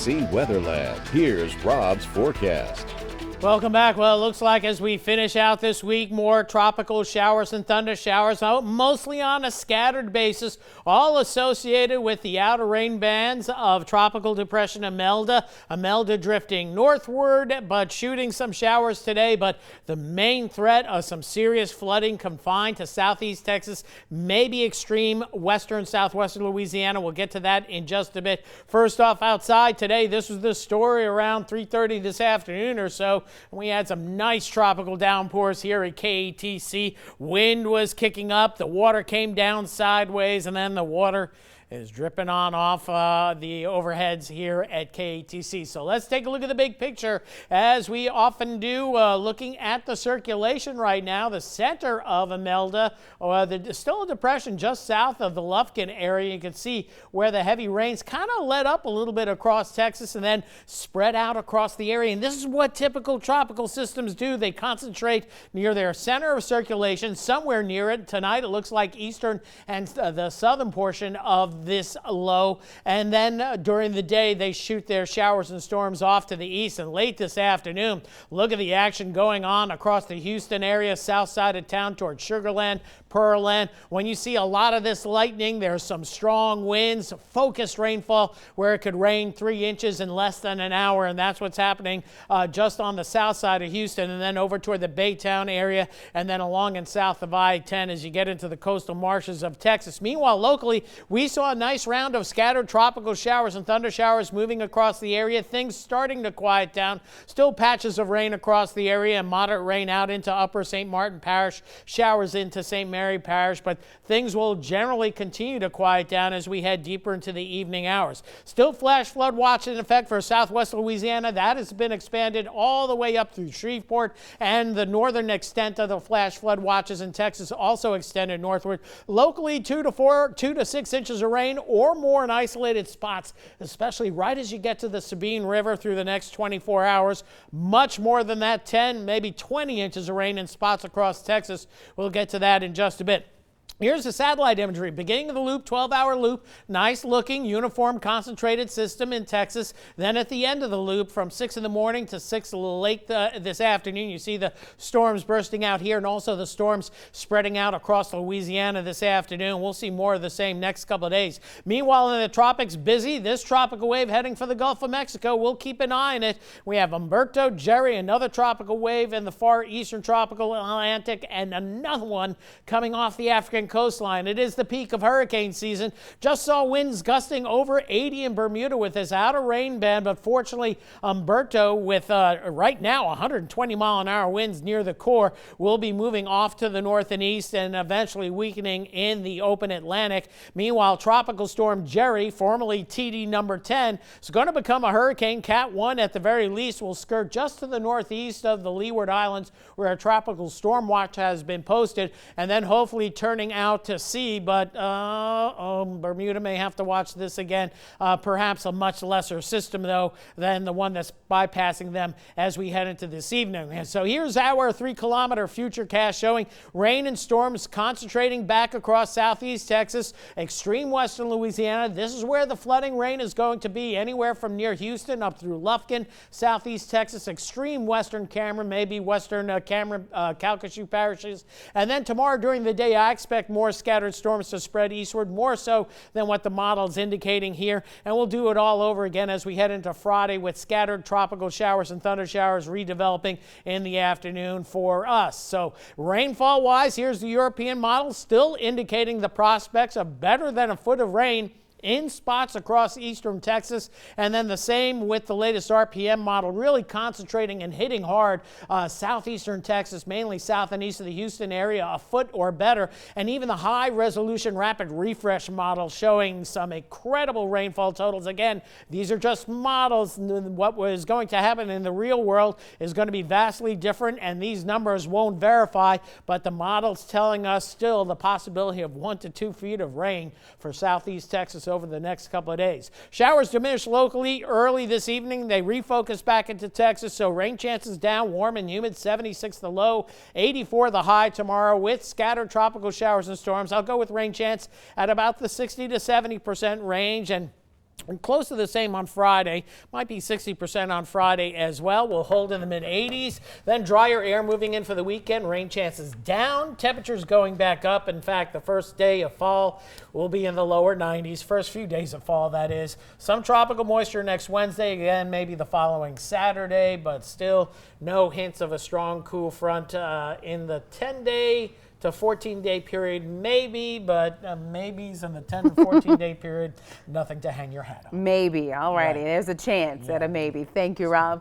KTC Weather Lab. Here's Rob's forecast. Welcome back. Well, it looks like as we finish out this week, more tropical showers and thunder showers, mostly on a scattered basis, all associated with the outer rain bands of Tropical Depression Imelda. Imelda drifting northward, but shooting some showers today. But the main threat of some serious flooding confined to southeast Texas, maybe extreme western, southwestern Louisiana. We'll get to that in just a bit. First off, outside today, this was the story around 3:30 this afternoon or so. We had some nice tropical downpours here at KATC. Wind was kicking up, the water came down sideways, and then the water is dripping on off the overheads here at KATC. So let's take a look at the big picture as we often do, looking at the circulation right now. The center of Imelda, still a depression just south of the Lufkin area. You can see where the heavy rains kind of let up a little bit across Texas and then spread out across the area. And this is what typical tropical systems do. They concentrate near their center of circulation, somewhere near it. Tonight it looks like eastern and the southern portion of this low, and then during the day they shoot their showers and storms off to the east. And late this afternoon, look at the action going on across the Houston area, south side of town towards Sugarland, Pearland. When you see a lot of this lightning, there's some strong winds, focused rainfall where it could rain 3 inches in less than an hour, and that's what's happening just on the south side of Houston, and then over toward the Baytown area, and then along and south of I-10 as you get into the coastal marshes of Texas. Meanwhile, locally, we saw a nice round of scattered tropical showers and thunder showers moving across the area. Things starting to quiet down. Still patches of rain across the area and moderate rain out into upper St. Martin Parish, showers into St. Mary Parish, but things will generally continue to quiet down as we head deeper into the evening hours. Still flash flood watch in effect for southwest Louisiana. That has been expanded all the way up through Shreveport, and the northern extent of the flash flood watches in Texas also extended northward. Locally, 2 to 6 inches of rain or more in isolated spots, especially right as you get to the Sabine River through the next 24 hours. Much more than that, 10, maybe 20 inches of rain in spots across Texas. We'll get to that in just a bit. Here's the satellite imagery. Beginning of the loop, 12-hour loop, nice looking uniform concentrated system in Texas. Then at the end of the loop from 6 in the morning to 6 late this afternoon, you see the storms bursting out here and also the storms spreading out across Louisiana this afternoon. We'll see more of the same next couple of days. Meanwhile, in the tropics, busy. This tropical wave heading for the Gulf of Mexico. We'll keep an eye on it. We have Umberto, Jerry, another tropical wave in the far eastern tropical Atlantic, and another one coming off the African coastline. It is the peak of hurricane season. Just saw winds gusting over 80 in Bermuda with this outer rain band, but fortunately Umberto with right now 120-mile-an-hour winds near the core will be moving off to the north and east and eventually weakening in the open Atlantic. Meanwhile, tropical storm Jerry, formerly TD number 10, is going to become a hurricane. Cat 1 at the very least will skirt just to the northeast of the Leeward Islands where a tropical storm watch has been posted, and then hopefully turning out to sea, but Bermuda may have to watch this again. Perhaps a much lesser system, though, than the one that's bypassing them as we head into this evening. And so here's our 3-kilometer futurecast showing rain and storms concentrating back across southeast Texas, extreme western Louisiana. This is where the flooding rain is going to be, anywhere from near Houston up through Lufkin, southeast Texas, extreme western Cameron, maybe western Cameron, Calcasieu parishes. And then tomorrow during the day, I expect more scattered storms to spread eastward, more so than what the model is indicating here. And we'll do it all over again as we head into Friday with scattered tropical showers and thunder showers redeveloping in the afternoon for us. So rainfall wise, here's the European model still indicating the prospects of better than a foot of rain in spots across eastern Texas, and then the same with the latest RPM model, really concentrating and hitting hard southeastern Texas, mainly south and east of the Houston area, a foot or better, and even the high resolution rapid refresh model showing some incredible rainfall totals. Again, these are just models. What was going to happen in the real world is going to be vastly different, and these numbers won't verify, but the model's telling us still the possibility of 1 to 2 feet of rain for southeast Texas over the next couple of days. Showers diminish locally early this evening. They refocus back into Texas, so rain chances down, warm and humid, 76 the low, 84 the high tomorrow with scattered tropical showers and storms. I'll go with rain chance at about the 60 to 70% range, and And close to the same on Friday. Might be 60% on Friday as well. We'll hold in the mid-80s. Then drier air moving in for the weekend. Rain chances down. Temperatures going back up. In fact, the first day of fall will be in the lower 90s. First few days of fall, that is. Some tropical moisture next Wednesday. Again, maybe the following Saturday, but still no hints of a strong cool front in the 10-day to 14-day period, maybe, but maybes in the 10 to 14-day period, nothing to hang your hat on. Maybe. All righty. Right. There's a chance at a maybe. Thank you, Rob.